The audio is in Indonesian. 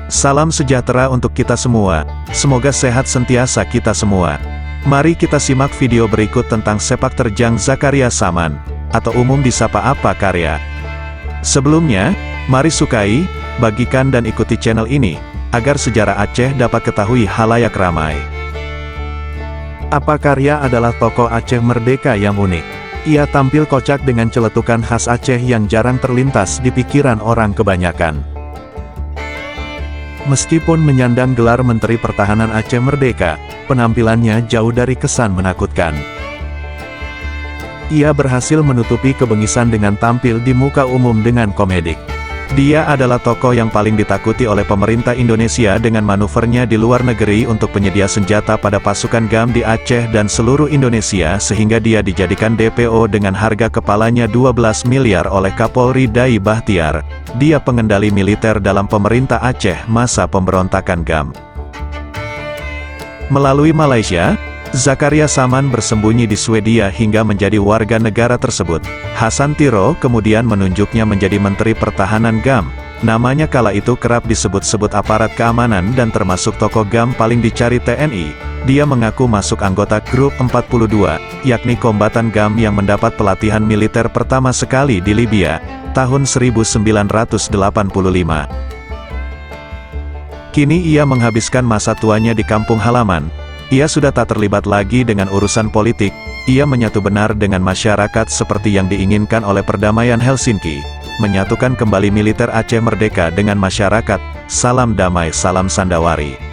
Salam sejahtera untuk kita semua, semoga sehat sentiasa kita semua. Mari kita simak video berikut tentang sepak terjang Zakaria Saman, atau umum disapa Apa Karya. Sebelumnya, mari sukai, bagikan dan ikuti channel ini, agar sejarah Aceh dapat ketahui halayak ramai. Apa Karya adalah tokoh Aceh merdeka yang unik. Ia tampil kocak dengan celetukan khas Aceh yang jarang terlintas di pikiran orang kebanyakan. Meskipun menyandang gelar Menteri Pertahanan Aceh Merdeka, penampilannya jauh dari kesan menakutkan. Ia berhasil menutupi kebengisan dengan tampil di muka umum dengan komedik. Dia adalah tokoh yang paling ditakuti oleh pemerintah Indonesia dengan manuvernya di luar negeri untuk penyedia senjata pada pasukan GAM di Aceh dan seluruh Indonesia sehingga dia dijadikan DPO dengan harga kepalanya 12 miliar oleh Kapolri Dai Bahtiar. Dia pengendali militer dalam pemerintah Aceh masa pemberontakan GAM. Melalui Malaysia, Zakaria Saman bersembunyi di Swedia hingga menjadi warga negara tersebut. Hasan Tiro kemudian menunjuknya menjadi Menteri Pertahanan GAM. Namanya kala itu kerap disebut-sebut aparat keamanan dan termasuk tokoh GAM paling dicari TNI. Dia mengaku masuk anggota Grup 42, yakni kombatan GAM yang mendapat pelatihan militer pertama sekali di Libya, tahun 1985. Kini ia menghabiskan masa tuanya di kampung halaman. Ia sudah tak terlibat lagi dengan urusan politik, ia menyatu benar dengan masyarakat seperti yang diinginkan oleh perdamaian Helsinki, menyatukan kembali militer Aceh Merdeka dengan masyarakat, salam damai salam Sandawari.